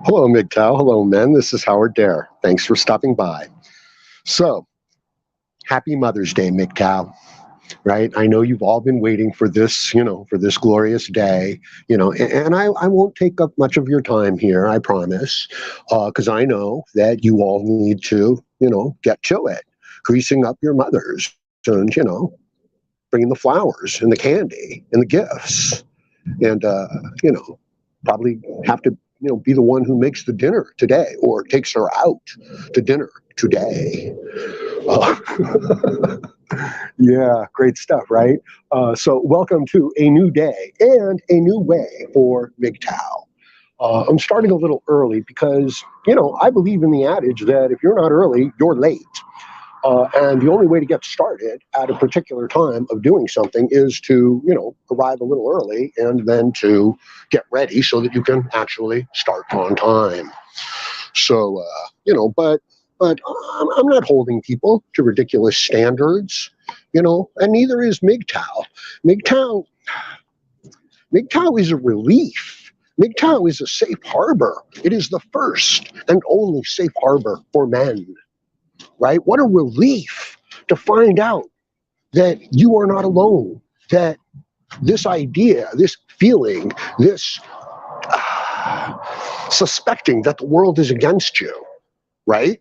Hello, MGTOW. Hello, men. This is Howard Dare. Thanks for stopping by. So, happy Mother's Day, MGTOW. Right? I know you've all been waiting for this, for this glorious day, and I won't take up much of your time here, I promise, because I know that you all need to, get to it, greasing up your mothers and, bringing the flowers and the candy and the gifts and, probably have to, be the one who makes the dinner today or takes her out to dinner today. Yeah, great stuff, right? So welcome to a new day and a new way for MGTOW. I'm starting a little early because, I believe in the adage that if you're not early, you're late. And the only way to get started at a particular time of doing something is to, arrive a little early and then to get ready so that you can actually start on time. So, but I'm not holding people to ridiculous standards, and neither is MGTOW. MGTOW is a relief. MGTOW is a safe harbor. It is the first and only safe harbor for men, right? What a relief to find out that you are not alone, that this idea, this feeling, this suspecting that the world is against you, right?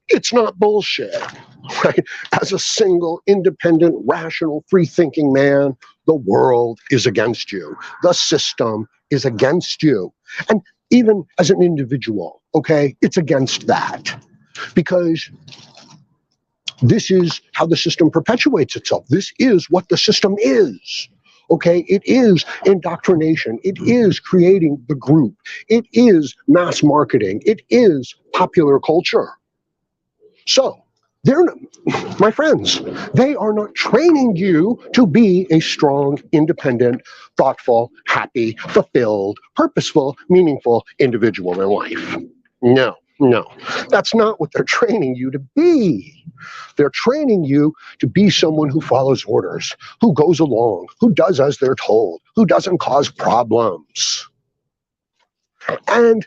It's not bullshit, right? As a single, independent, rational, free-thinking man, the world is against you. The system is against you. And even as an individual, okay, it's against that. Because this is how the system perpetuates itself. This is what the system is. Okay, it is indoctrination. It is creating the group. It is mass marketing. It is popular culture. So, my friends, they are not training you to be a strong, independent, thoughtful, happy, fulfilled, purposeful, meaningful individual in life. No, that's not what they're training you to be. They're training you to be someone who follows orders, who goes along, who does as they're told, who doesn't cause problems. And,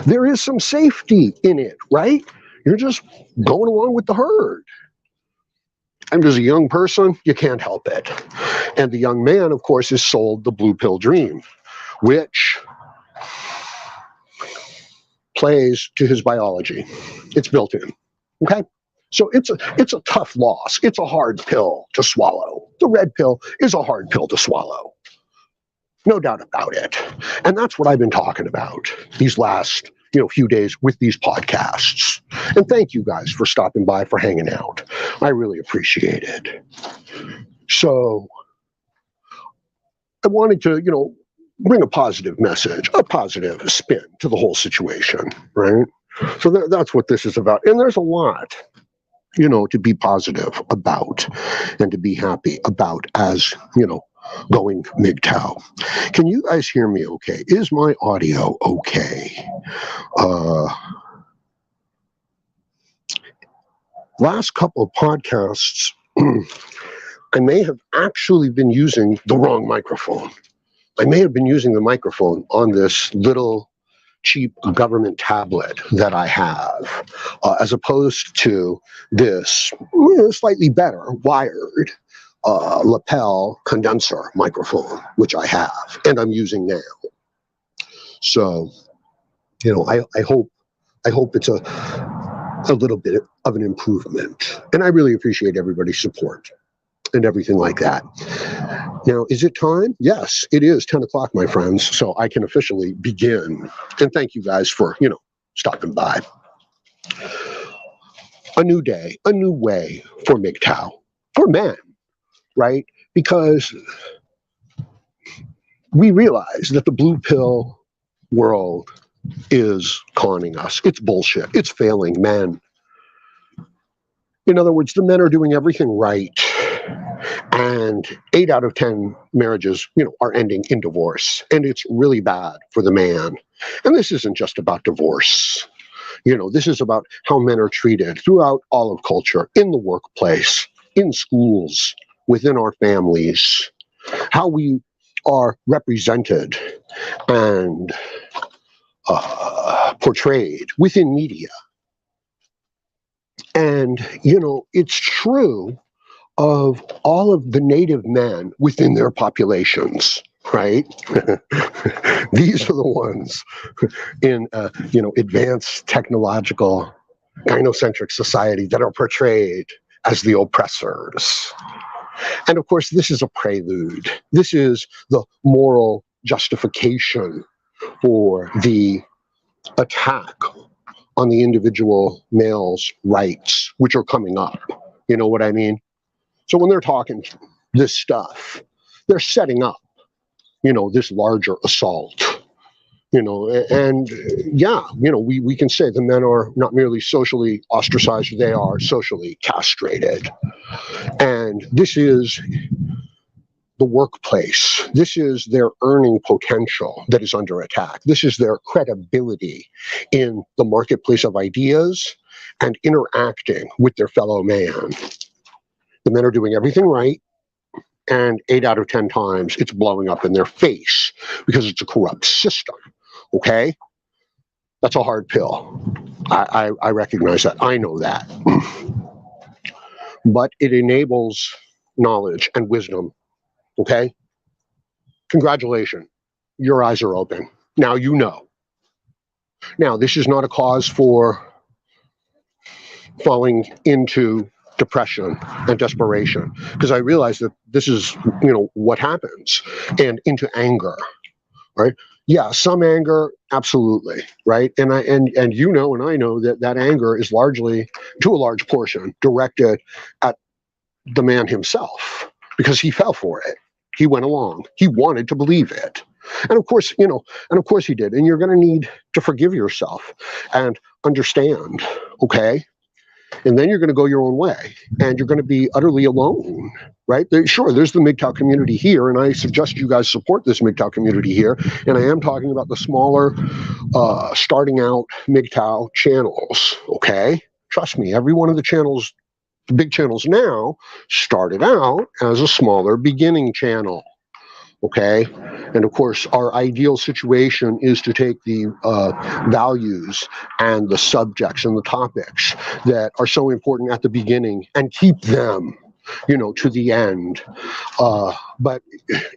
there is some safety in it, right? You're just going along with the herd. And as a young person, you can't help it. And the young man, of course, is sold the blue pill dream, which plays to his biology. It's built in. Okay? So it's a tough loss. It's a hard pill to swallow. The red pill is a hard pill to swallow. No doubt about it. And that's what I've been talking about these last few days with these podcasts. And thank you guys for stopping by, for hanging out. I really appreciate it. So I wanted to, bring a positive message, a positive spin to the whole situation, right? So that's what this is about. And there's a lot, to be positive about and to be happy about as, going MGTOW. Can you guys hear me okay? Is my audio okay? Last couple of podcasts, I may have actually been using the wrong microphone. I may have been using the microphone on this little cheap government tablet that I have, as opposed to this slightly better wired lapel condenser microphone, which I have and I'm using now. So, I hope it's a little bit of an improvement, and I really appreciate everybody's support and everything like that. Now, is it time? Yes, it is 10 o'clock, my friends, so I can officially begin. And thank you guys for, stopping by. A new day, a new way for MGTOW, for men, right? Because we realize that the blue pill world is conning us. It's bullshit. It's failing men. In other words, the men are doing everything right. And 8 out of 10 marriages, are ending in divorce. And it's really bad for the man. And this isn't just about divorce. This is about how men are treated throughout all of culture, in the workplace, in schools, within our families, how we are represented and portrayed within media. And, you know, it's true of all of the native men within their populations, right? These are the ones in, you know, advanced technological gynocentric society that are portrayed as the oppressors. And of course, this is a prelude. This is the moral justification for the attack on the individual male's rights, which are coming up. You know what I mean? So when they're talking this stuff, they're setting up, you know, this larger assault. You know, and yeah, you know, we can say the men are not merely socially ostracized, they are socially castrated. And this is the workplace. This is their earning potential that is under attack. This is their credibility in the marketplace of ideas and interacting with their fellow man. The men are doing everything right, and 8 out of 10 times it's blowing up in their face because it's a corrupt system. Okay? That's a hard pill. I recognize that. I know that. But it enables knowledge and wisdom. Okay? Congratulations. Your eyes are open. Now you know. Now, this is not a cause for falling into depression and desperation, because I realize that this is, you know, what happens, and into anger, right? Yeah, some anger, absolutely, right? And you know, and I know that that anger is largely, to a large portion, directed at the man himself, because he fell for it. He went along. He wanted to believe it. And of course, you know, and of course he did. And you're going to need to forgive yourself and understand, okay? And then you're going to go your own way, and you're going to be utterly alone, right? Sure, there's the MGTOW community here, and I suggest you guys support this MGTOW community here. And I am talking about the smaller, starting out MGTOW channels, okay? Trust me, every one of the channels, the big channels now, started out as a smaller beginning channel, okay? And of course, our ideal situation is to take the values and the subjects and the topics that are so important at the beginning and keep them, you know, to the end. But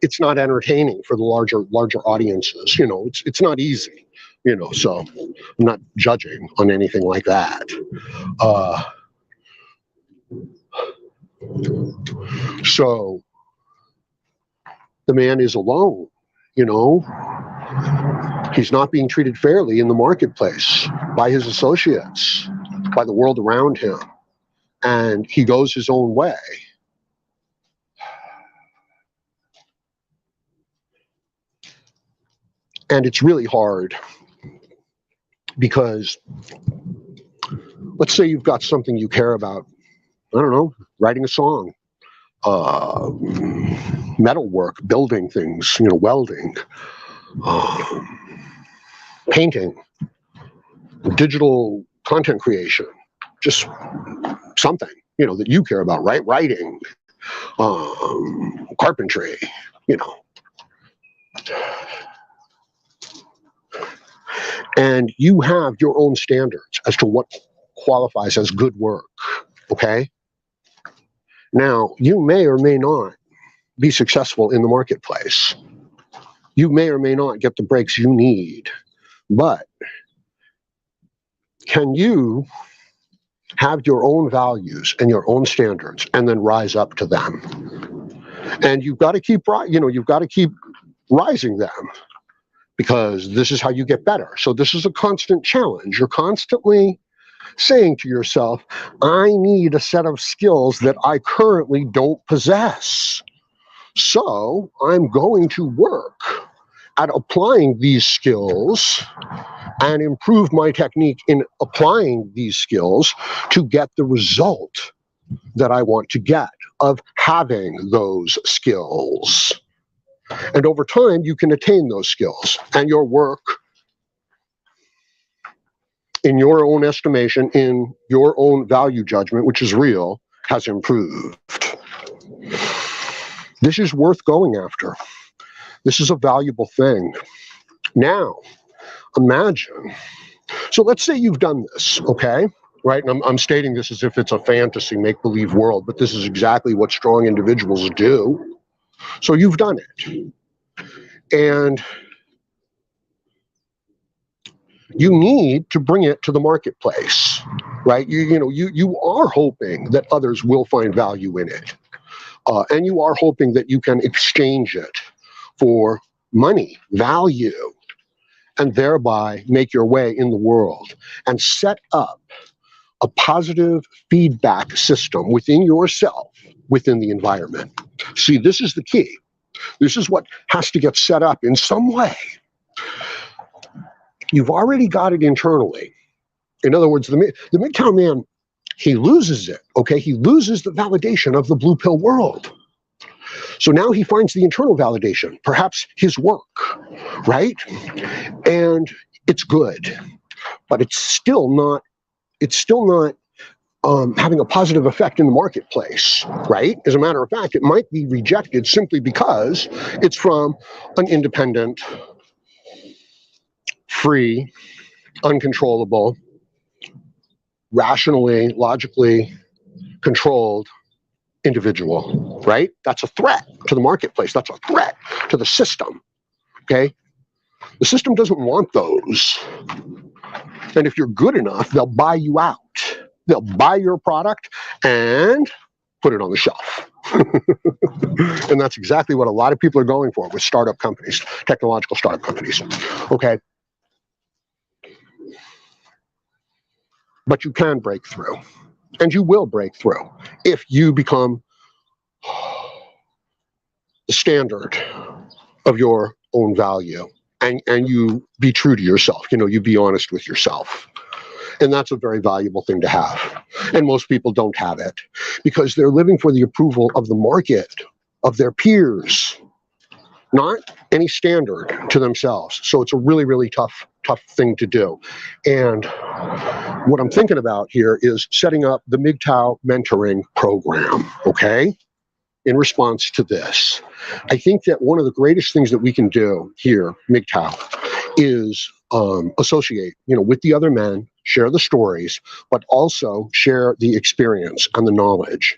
it's not entertaining for the larger audiences. You know, it's not easy. You know, so I'm not judging on anything like that. So the man is alone. You know, he's not being treated fairly in the marketplace by his associates, by the world around him, and he goes his own way. And it's really hard because, let's say you've got something you care about, I don't know, writing a song, metal work, building things, you know, welding, painting, digital content creation, just something, you know, that you care about, right? Writing, carpentry, you know. And you have your own standards as to what qualifies as good work, okay? Now, you may or may not be successful in the marketplace. You may or may not get the breaks you need, but can you have your own values and your own standards and then rise up to them? And you've got to keep, you know, you've got to keep rising them, because this is how you get better. So this is a constant challenge. You're constantly saying to yourself, I need a set of skills that I currently don't possess. So I'm going to work at applying these skills and improve my technique in applying these skills to get the result that I want to get of having those skills. And over time, you can attain those skills, and your work, in your own estimation, in your own value judgment, which is real, has improved. This is worth going after. This is a valuable thing. Now, Imagine. So let's say you've done this, okay? Right? And I'm stating this as if it's a fantasy, make-believe world, but this is exactly what strong individuals do. So you've done it. And you need to bring it to the marketplace, right? You are hoping that others will find value in it. And you are hoping that you can exchange it for money, value, and thereby make your way in the world and set up a positive feedback system within yourself, within the environment. See, this is the key. This is what has to get set up in some way. You've already got it internally. In other words, the MGTOW man, he loses it, okay? He loses the validation of the blue pill world. So now he finds the internal validation, perhaps his work, right? And it's good, but it's still not having a positive effect in the marketplace, right? As a matter of fact, it might be rejected simply because it's from an independent, free, uncontrollable, rationally, logically controlled individual, right? That's a threat to the marketplace. That's a threat to the system, okay? The system doesn't want those. And if you're good enough, they'll buy you out. They'll buy your product and put it on the shelf. And that's exactly what a lot of people are going for with startup companies, technological startup companies, okay? But you can break through, and you will break through if you become the standard of your own value, and you be true to yourself. You be honest with yourself. And that's a very valuable thing to have. And most people don't have it because they're living for the approval of the market, of their peers, not any standard to themselves. So it's a really, really tough thing to do. And what I'm thinking about here is setting up the MGTOW mentoring program, okay? In response to this. I think that one of the greatest things that we can do here, MGTOW, is associate, with the other men, share the stories, but also share the experience and the knowledge.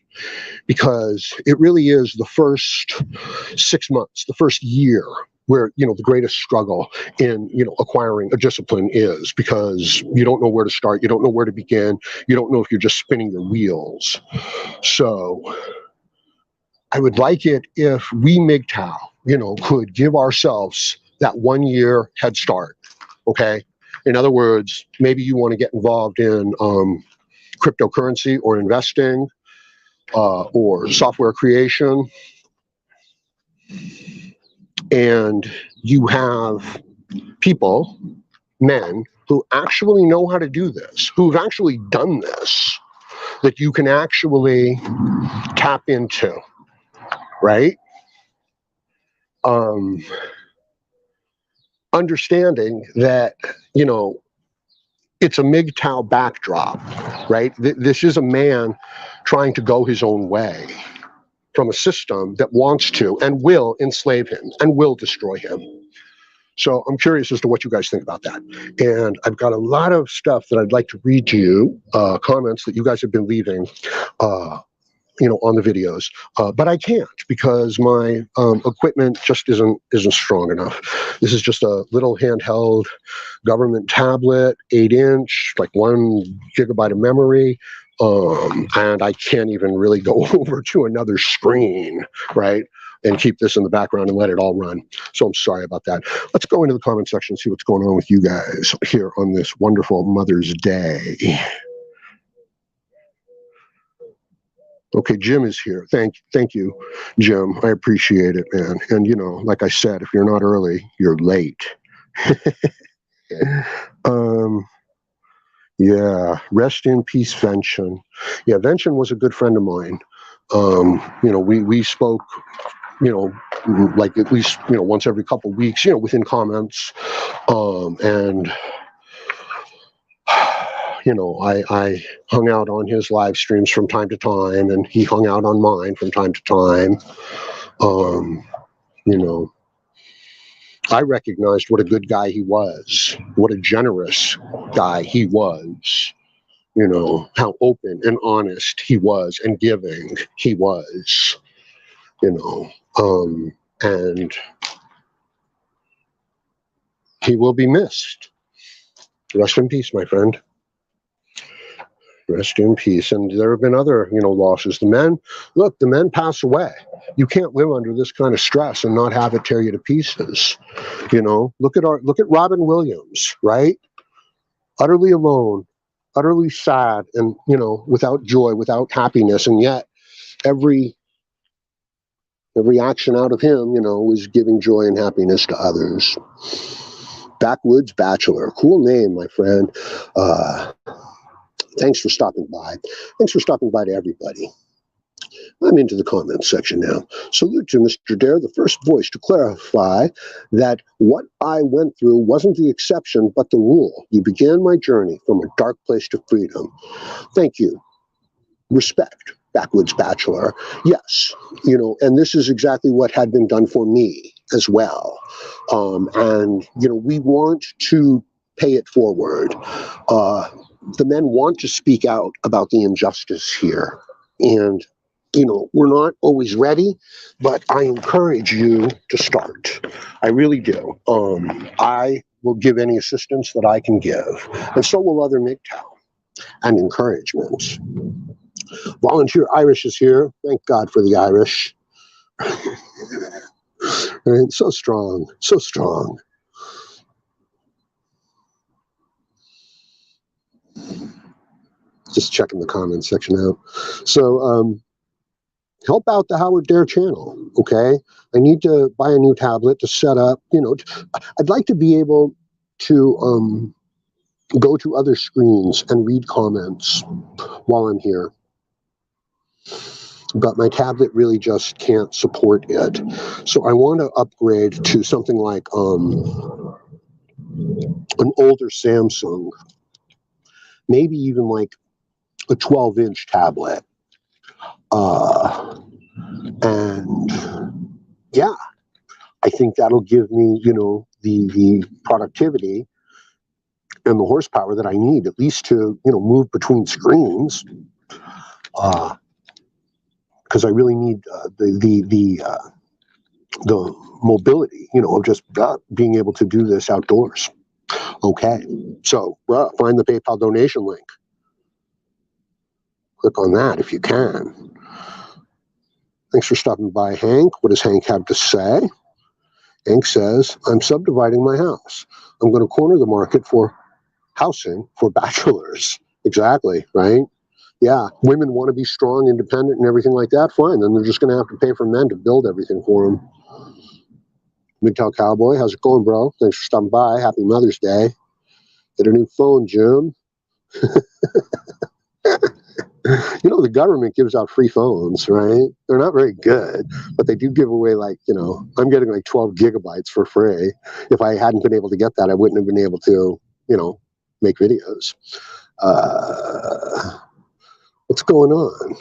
Because it really is the first 6 months, the first year, where the greatest struggle in acquiring a discipline is, because you don't know where to start, you don't know where to begin, you don't know if you're just spinning your wheels. So I would like it if we MGTOW, could give ourselves that 1 year head start, okay? In other words, maybe you want to get involved in cryptocurrency or investing or software creation, and you have people, men, who actually know how to do this, who've actually done this, that you can actually tap into, right? Understanding that, it's a MGTOW backdrop, right? This is a man trying to go his own way from a system that wants to and will enslave him and will destroy him. So I'm curious as to what you guys think about that. And I've got a lot of stuff that I'd like to read to you, comments that you guys have been leaving, on the videos, but I can't because my equipment just isn't strong enough. This is just a little handheld government tablet, 8-inch, like 1 gigabyte of memory, and I can't even really go over to another screen, right, and keep this in the background and let it all run. So I'm sorry about that. Let's go into the comment section and see what's going on with you guys here on this wonderful Mother's Day. Okay, Jim is here. Thank you, Jim. I appreciate it, man. And like I said, if you're not early, you're late. Yeah, rest in peace, Vention. Yeah, Vention was a good friend of mine. We spoke, like at least, once every couple of weeks, within comments. And I hung out on his live streams from time to time, and he hung out on mine from time to time. I recognized what a good guy he was, what a generous guy he was, you know, how open and honest he was and giving he was, you know, and he will be missed. Rest in peace, my friend. Rest in peace. And there have been other, you know, losses. The men pass away. You can't live under this kind of stress and not have it tear you to pieces. You know, look at Robin Williams, right? Utterly alone, utterly sad, and, you know, without joy, without happiness, and yet every action out of him, you know, was giving joy and happiness to others. Backwoods Bachelor, cool name, my friend. Thanks for stopping by. Thanks for stopping by to everybody. I'm into the comments section now. Salute to Mr. Dare, the first voice to clarify that what I went through wasn't the exception, but the rule. You began my journey from a dark place to freedom. Thank you. Respect, Backwoods Bachelor. Yes, you know, and this is exactly what had been done for me as well. And, you know, we want to pay it forward. The men want to speak out about the injustice here. And, you know, we're not always ready, but I encourage you to start. I really do. I will give any assistance that I can give, and so will other MGTOW, and encouragement. Volunteer Irish is here. Thank God for the Irish. Right? So strong, so strong. Just checking the comments section out. So, help out the Howard Dare channel, okay? I need to buy a new tablet to set up, you know, I'd like to be able to go to other screens and read comments while I'm here. But my tablet really just can't support it. So I want to upgrade to something like an older Samsung, maybe even like a 12-inch tablet. And yeah, I think that'll give me, you know, the productivity and the horsepower that I need, at least to, you know, move between screens. Because I really need the mobility, you know, of just being able to do this outdoors. Okay, so find the PayPal donation link. Click on that if you can. Thanks for stopping by, Hank. What does Hank have to say? Hank says, I'm subdividing my house. I'm going to corner the market for housing for bachelors. Exactly, right? Yeah, women want to be strong, independent, and everything like that. Fine, then they're just going to have to pay for men to build everything for them. MGTOW Cowboy, how's it going, bro? Thanks for stopping by. Happy Mother's Day. Get a new phone, Jim. You know, the government gives out free phones, right? They're not very good, but they do give away, like, you know, I'm getting like 12 gigabytes for free. If I hadn't been able to get that, I wouldn't have been able to, you know, make videos. What's going on?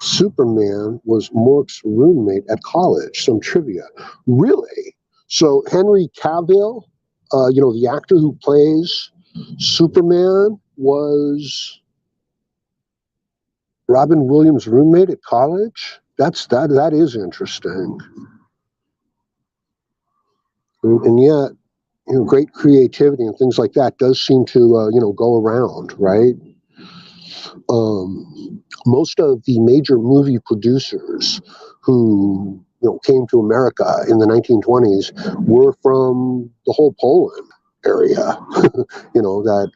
Superman was Mork's roommate at college. Some trivia. Really? So Henry Cavill, you know, the actor who plays Superman, was Robin Williams' roommate at college? That is interesting. And yet, you know, great creativity and things like that does seem to, you know, go around, right? Most of the major movie producers who, you know, came to America in the 1920s were from the whole Poland area, you know, that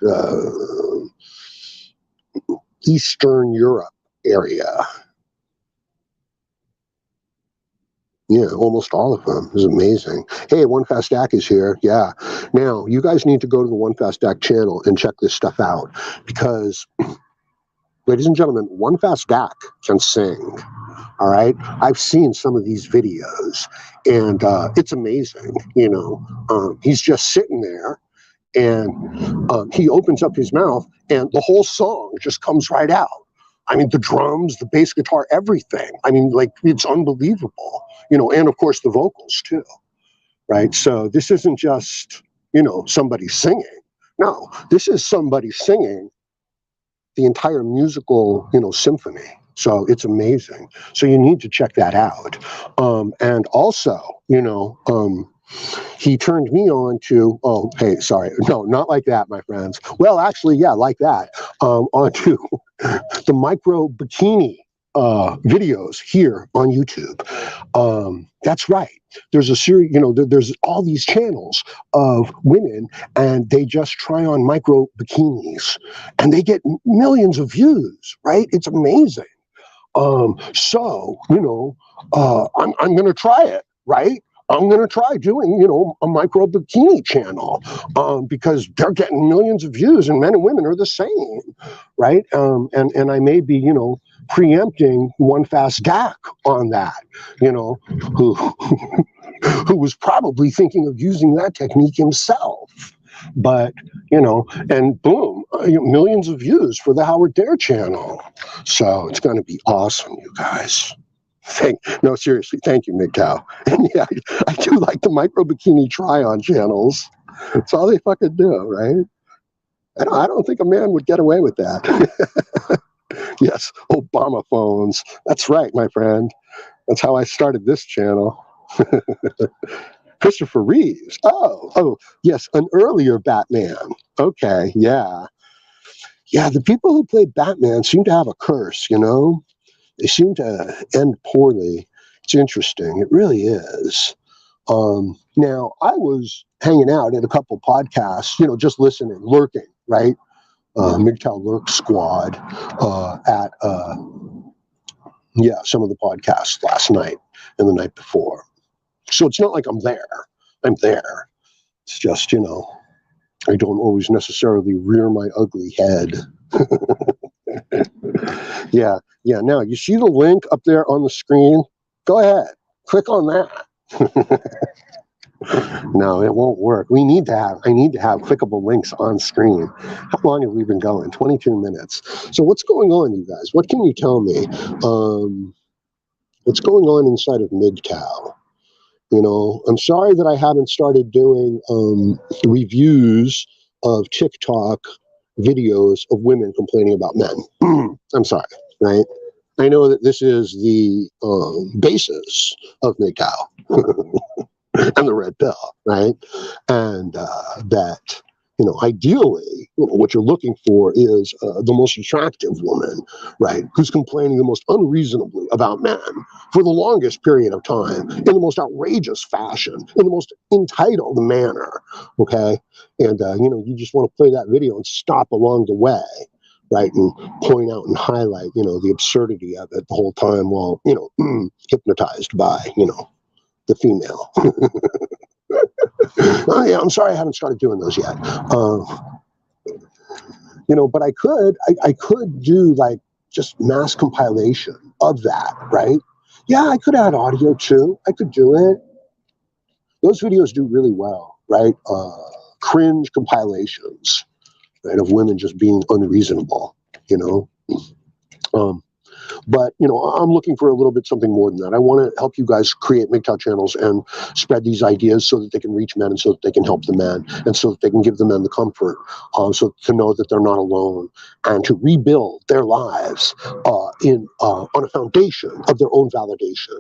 Eastern Europe area. Yeah, almost all of them. It's amazing. Hey, One Fast Dak is here. Yeah. Now, you guys need to go to the One Fast Dak channel and check this stuff out, because, ladies and gentlemen, One Fast Dak can sing. All right. I've seen some of these videos, and it's amazing. You know, he's just sitting there, and he opens up his mouth, and the whole song just comes right out. I mean, the drums, the bass guitar, everything. I mean, like, it's unbelievable, you know, and of course the vocals too. right? So this isn't just, somebody singing. No, this is somebody singing the entire musical, symphony. So it's amazing. So you need to check that out. And also, he turned me on to, oh, hey, sorry. No, not like that, my friends. Well, actually, yeah, like that. Onto the micro bikini videos here on YouTube. That's right. There's a series, there's all these channels of women, and they just try on micro bikinis, and they get millions of views, right? It's amazing. So, I'm going to try it, right? I'm going to try doing, a micro bikini channel because they're getting millions of views, and men and women are the same, right? And I may be, preempting one fast Dak on that, who who was probably thinking of using that technique himself. But, and boom, millions of views for the Howard Dare channel. So it's going to be awesome, you guys. No, seriously, thank you, MGTOW. And yeah, I do like the micro bikini try-on channels. That's all they fucking do, right? I don't think a man would get away with that. Yes, Obama phones. That's right, my friend. That's how I started this channel. Christopher Reeves. Oh, yes, an earlier Batman. Okay, yeah. Yeah, the people who played Batman seem to have a curse, They seem to end poorly. It's interesting. It really is. Now, I was hanging out at a couple podcasts, just listening, lurking, right? MGTOW Lurk Squad at, some of the podcasts last night and the night before. So it's not like I'm there. I'm there. It's just, I don't always necessarily rear my ugly head. Yeah. Now, you see the link up there on the screen? Go ahead. Click on that. No, it won't work. I need to have clickable links on screen. How long have we been going? 22 minutes. So what's going on, you guys? What can you tell me? What's going on inside of MGTOW? I'm sorry that I haven't started doing reviews of TikTok videos of women complaining about men. I'm sorry, right? I know that this is the basis of MGTOW and the red pill, right? And that, ideally, what you're looking for is the most attractive woman, right? Who's complaining the most unreasonably about men for the longest period of time in the most outrageous fashion, in the most entitled manner, okay? And, you just want to play that video and stop along the way, right? And point out and highlight, the absurdity of it the whole time while, hypnotized by, the female. Oh, yeah, I'm sorry I haven't started doing those yet. But I could do like just mass compilation of that, right? Yeah, I could add audio too. I could do it. Those videos do really well, right? Cringe compilations, right, of women just being unreasonable, But, I'm looking for a little bit something more than that. I want to help you guys create MGTOW channels and spread these ideas so that they can reach men and so that they can help the men and so that they can give the men the comfort so to know that they're not alone and to rebuild their lives on a foundation of their own validation,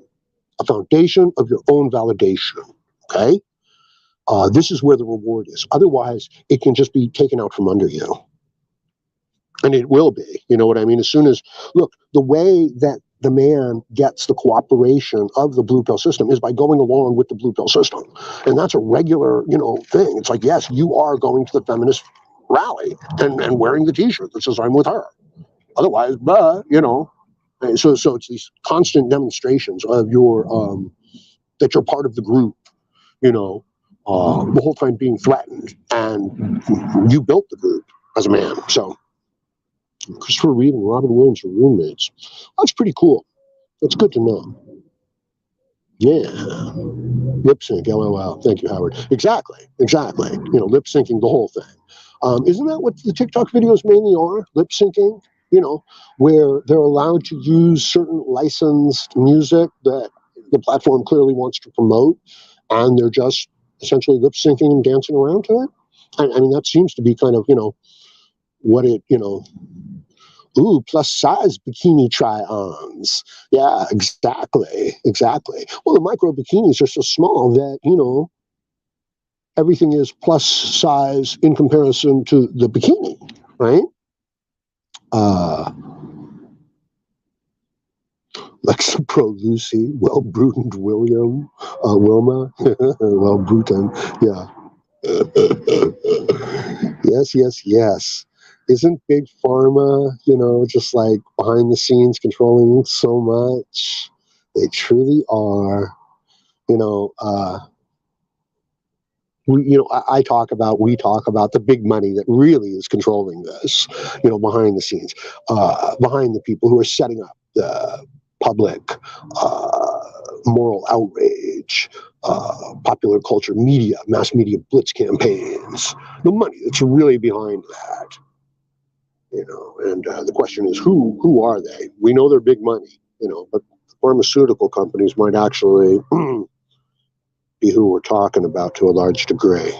a foundation of your own validation, okay? This is where the reward is. Otherwise, it can just be taken out from under you. And it will be, you know what I mean? As soon as, look, the way that the man gets the cooperation of the blue pill system is by going along with the blue pill system. And that's a regular, thing. It's like, yes, you are going to the feminist rally and wearing the t-shirt that says I'm with her. Otherwise, So it's these constant demonstrations of your, that you're part of the group, the whole time being threatened. And you built the group as a man. So Christopher Reeve and Robin Williams were roommates. That's pretty cool. That's good to know. Yeah. Lip sync, LOL. Thank you, Howard. Exactly. Lip syncing the whole thing. Isn't that what the TikTok videos mainly are? Lip syncing, where they're allowed to use certain licensed music that the platform clearly wants to promote. And they're just essentially lip syncing and dancing around to it. I mean, that seems to be kind of, what it, ooh, plus size bikini try-ons. Yeah, exactly, exactly. Well, the micro bikinis are so small that, everything is plus size in comparison to the bikini, right? Lexapro Lucy, well Brutoned William, Wilma, well Bruton, yeah. Yes, yes, yes. Isn't Big Pharma, just like behind the scenes controlling so much? They truly are. You know, we talk about the big money that really is controlling this, behind the scenes, behind the people who are setting up the public moral outrage, popular culture media, mass media blitz campaigns, the money that's really behind that. And the question is, who are they? We know they're big money, but the pharmaceutical companies might actually be who we're talking about to a large degree.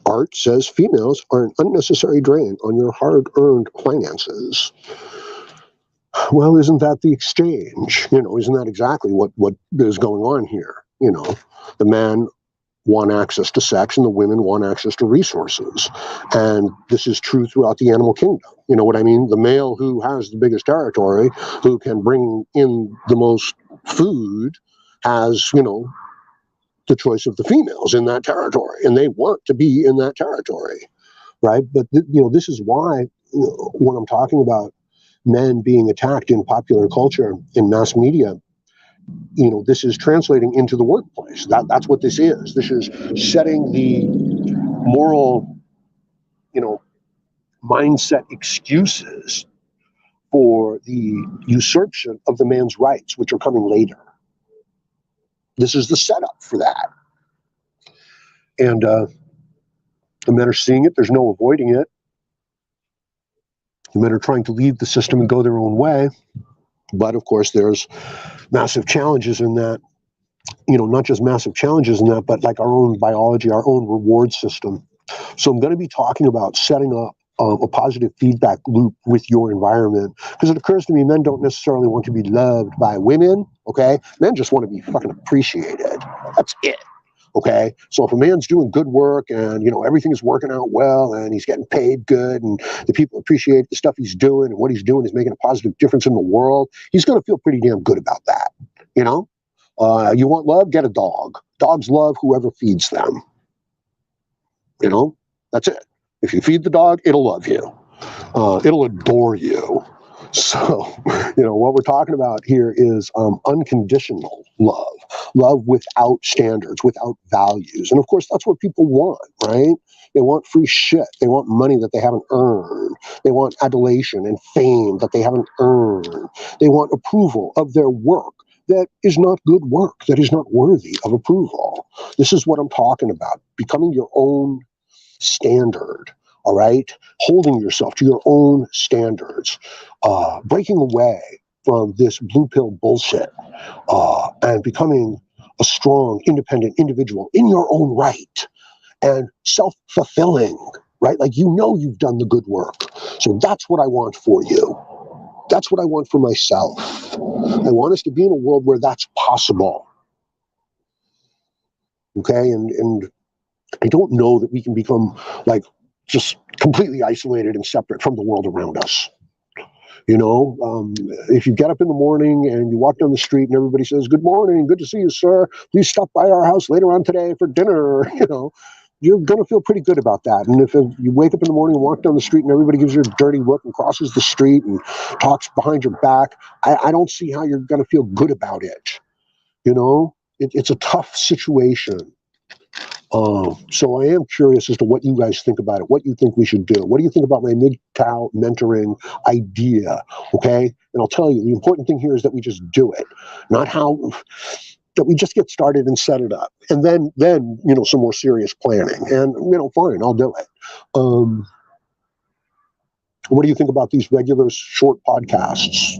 Art says females are an unnecessary drain on your hard-earned finances. Well, isn't that the exchange? Isn't that exactly what is going on here? The men want access to sex and the women want access to resources. And this is true throughout the animal kingdom. You know what I mean? The male who has the biggest territory, who can bring in the most food, has, the choice of the females in that territory. And they want to be in that territory, right? But, this is why, when I'm talking about men being attacked in popular culture, in mass media, this is translating into the workplace. That's what this is. This is setting the moral, mindset excuses for the usurpation of the man's rights, which are coming later. This is the setup for that. And the men are seeing it. There's no avoiding it. The men are trying to leave the system and go their own way. But of course, there's massive challenges in that. Not just massive challenges in that, but like our own biology, our own reward system. So I'm going to be talking about setting up a positive feedback loop with your environment, because it occurs to me men don't necessarily want to be loved by women. Okay, men just want to be fucking appreciated. That's it. Okay, so if a man's doing good work and everything is working out well and he's getting paid good and the people appreciate the stuff he's doing and what he's doing is making a positive difference in the world, he's going to feel pretty damn good about that. You want love? Get a dog. Dogs love whoever feeds them. That's it. If you feed the dog, it'll love you. It'll adore you. So, what we're talking about here is unconditional love without standards, without values. And of course, that's what people want, right? They want free shit. They want money that they haven't earned. They want adulation and fame that they haven't earned. They want approval of their work that is not good work, that is not worthy of approval. This is what I'm talking about. Becoming your own standard, all right? Holding yourself to your own standards, breaking away from this blue pill bullshit, and becoming a strong, independent individual in your own right and self-fulfilling, right? Like, you've done the good work. So that's what I want for you. That's what I want for myself. I want us to be in a world where that's possible. Okay, and I don't know that we can become like just completely isolated and separate from the world around us. If you get up in the morning and you walk down the street and everybody says, "Good morning, good to see you, sir. Please stop by our house later on today for dinner," you're going to feel pretty good about that. And if you wake up in the morning and walk down the street and everybody gives you a dirty look and crosses the street and talks behind your back, I don't see how you're going to feel good about it. It's a tough situation. So I am curious as to what you guys think about it, what you think we should do. What do you think about my MGTOW mentoring idea? Okay. And I'll tell you, the important thing here is that we just do it, not that we just get started and set it up. And then, some more serious planning. And, fine, I'll do it. What do you think about these regular short podcasts,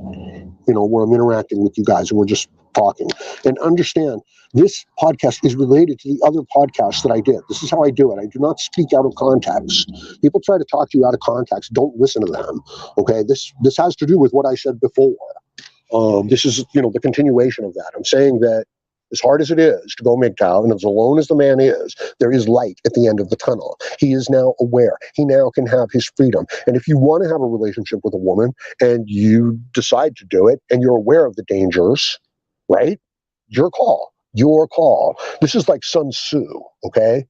where I'm interacting with you guys and we're just talking? And understand, this podcast is related to the other podcasts that I did. This is how I do it. I do not speak out of context. People try to talk to you out of context. Don't listen to them. Okay, this has to do with what I said before. This is, the continuation of that. I'm saying that as hard as it is to go MGTOW, and as alone as the man is, there is light at the end of the tunnel. He is now aware. He now can have his freedom. And if you want to have a relationship with a woman and you decide to do it and you're aware of the dangers, right? Your call. Your call. This is like Sun Tzu, okay?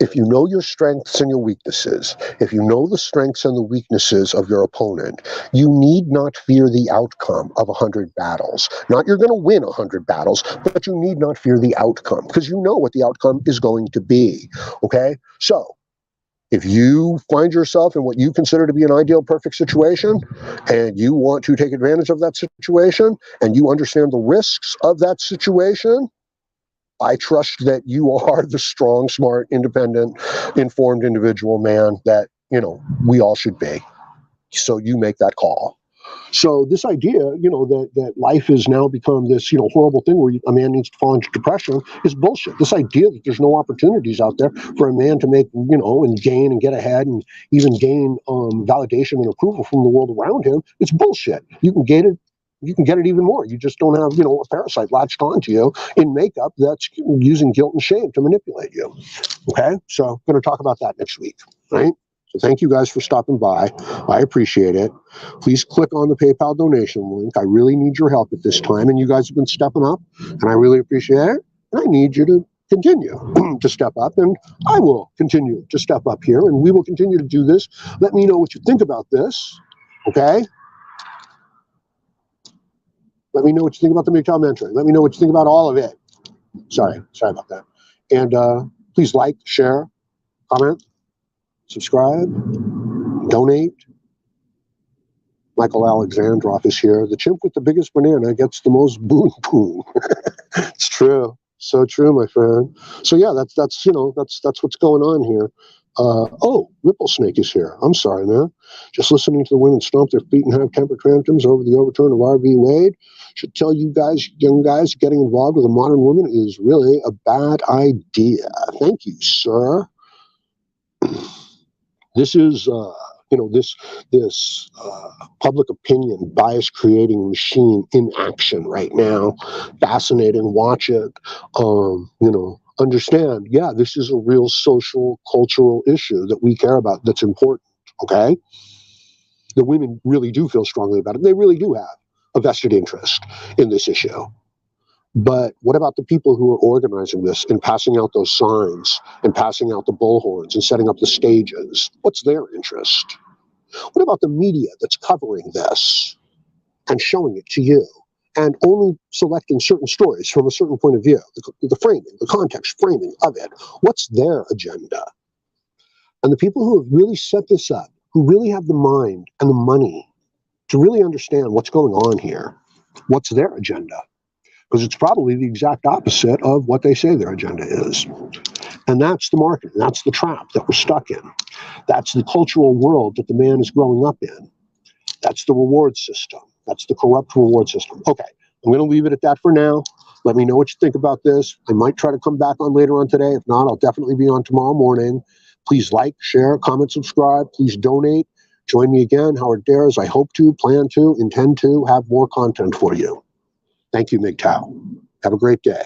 If you know your strengths and your weaknesses, if you know the strengths and the weaknesses of your opponent, you need not fear the outcome of 100 battles. Not you're going to win 100 battles, but you need not fear the outcome because you know what the outcome is going to be. Okay? So, if you find yourself in what you consider to be an ideal, perfect situation, and you want to take advantage of that situation, and you understand the risks of that situation, I trust that you are the strong, smart, independent, informed individual man that, we all should be. So you make that call. So this idea, that life has now become this, horrible thing where a man needs to fall into depression is bullshit. This idea that there's no opportunities out there for a man to make, and gain and get ahead and even gain validation and approval from the world around him, it's bullshit. You can get it. You can get it even more. You just don't have, a parasite latched onto you in makeup that's using guilt and shame to manipulate you. Okay? So I'm going to talk about that next week, right? So thank you guys for stopping by. I appreciate it. Please click on the PayPal donation link. I really need your help at this time, and you guys have been stepping up, and I really appreciate it. And I need you to continue to step up, and I will continue to step up here, and we will continue to do this. Let me know what you think about this, okay? Let me know what you think about the MGTOW mentoring. Let me know what you think about all of it. Sorry about that. And please like, share, comment, subscribe, donate. Michael Alexandrov is here. The chimp with the biggest banana gets the most boon boon. It's true. So true, my friend. So yeah, that's what's going on here. Ripple Snake is here. I'm sorry, man. Just listening to the women stomp their feet and have temper tantrums over the overturn of R.V. Wade should tell you guys, young guys, getting involved with a modern woman is really a bad idea. Thank you, sir. This is, this public opinion bias creating machine in action right now. Fascinating. Watch it. Understand, yeah, this is a real social, cultural issue that we care about that's important, okay? The women really do feel strongly about it. They really do have a vested interest in this issue. But what about the people who are organizing this and passing out those signs and passing out the bullhorns and setting up the stages? What's their interest? What about the media that's covering this and showing it to you? And only selecting certain stories from a certain point of view, the framing, the context framing of it. What's their agenda? And the people who have really set this up, who really have the mind and the money to really understand what's going on here, what's their agenda? Because it's probably the exact opposite of what they say their agenda is. And that's the marketing, that's the trap that we're stuck in. That's the cultural world that the man is growing up in. That's the reward system. That's the corrupt reward system. Okay, I'm going to leave it at that for now. Let me know what you think about this. I might try to come back on later on today. If not, I'll definitely be on tomorrow morning. Please like, share, comment, subscribe. Please donate. Join me again, Howard Dares. I hope to, plan to, intend to have more content for you. Thank you, MGTOW. Have a great day.